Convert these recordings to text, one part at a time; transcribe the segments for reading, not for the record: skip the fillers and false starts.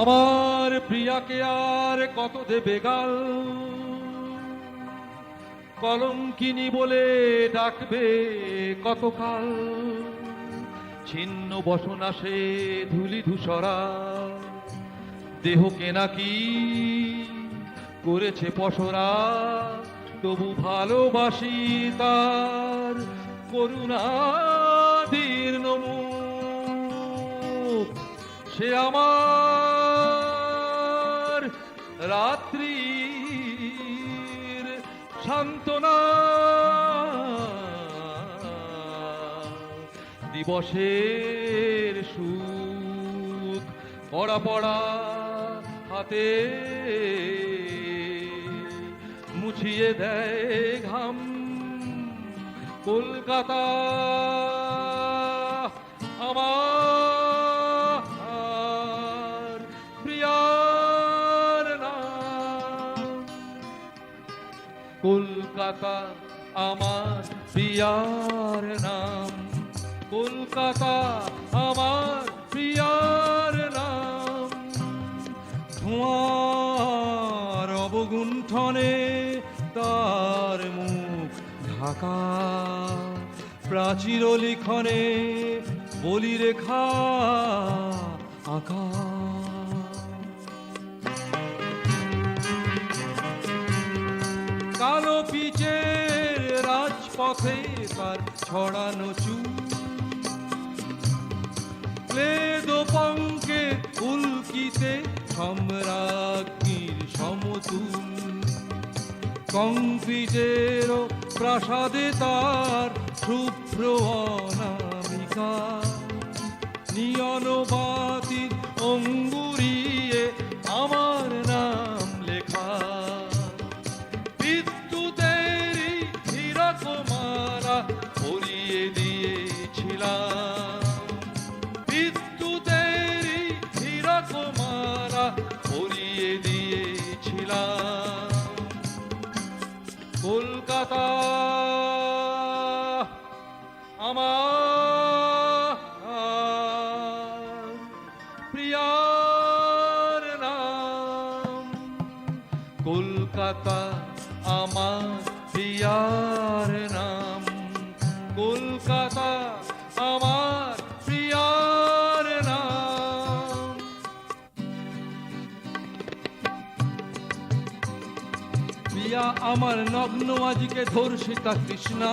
আমার প্রিয়াকে আর কত দেবে গাল, কলঙ্কিনী বলে ডাকবে কতকাল। ছিন্ন বসনা সে ধুলি ধূসরা, দেহকে নাকি করেছে পসরা। তবু ভালোবাসি তার করুণাদীর্ণ মুখ। সে আমার রাত্রির সান্ত্বনা, দিবসের সুখ পড়া পড়া হাতে মুছিয়ে দেয় ঘাম। কলকাতা আমার প্রিয়ার নাম, কলকাতা আমার প্রিয়ার নাম, কলকাতা আমার প্রিয়ার নাম। ধোঁয়ার অবগুণ্ঠনে তার মুখ ঢাকা, প্রাচীর লিখনে বলি রেখা আঁকা। কালো পিচের রাজপথে তার ছড়ানো চুল, ক্লেদো পঙ্কে উল্কিতে সম্রাজ্ঞীর সমতুল। কংক্রিটের প্রাসাদে তার শুভ্র অনামিকা, নিয়নবাতির অঙ্গুরিয়ে আমার নাম লেখা। বিদ্যুতেরই হীরকমালা পরিয়ে দিয়েছিলাম, বিদ্যুতেরই হীরকমালা পরিয়ে দিয়েছিলাম। কলকাতা আমার প্রিয়ার নাম, কলকাতা আমার প্রিয়ার নাম, কলকাতা আমার প্রিয়ার নাম। প্রিয়া আমার নগ্ন আজকে ধর্ষিতা কৃষ্ণা,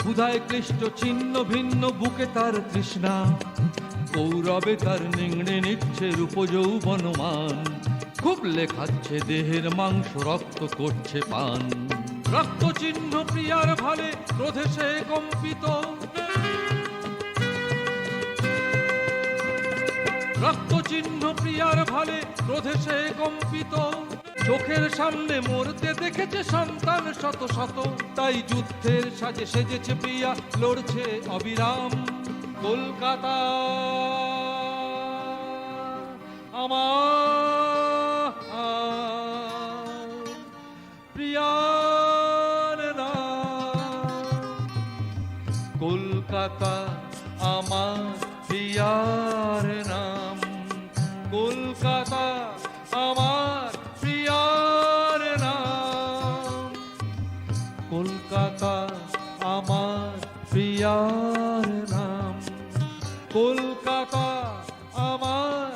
ক্ষুধায় ক্লিষ্ট ছিন্ন ভিন্ন বুকে তার তৃষ্ণা। গৌরবে তার নিংড়ে নিচ্ছে রূপ যৌবনমান, খুব লেখাচ্ছে দেহের মাংস রক্ত করছে পান। রক্ত চিহ্ন প্রিয়ার ভালে ক্রোধে সে কম্পিত, রক্ত চিহ্ন প্রিয়ার ভালে ক্রোধে সে কম্পিত। চোখের সামনে মরতে দেখেছে সন্তান শত শত, তাই যুদ্ধের সাজে সেজেছে প্রিয়া, লড়ছে অবিরাম। কলকাতা আমার প্রিয়ার নাম, কলকাতা আমার প্রিয়ার নাম, কলকাতা আমার প্রিয়ার নাম, কলকাতা আমার প্রিয়ার নাম, কলকাতা আমার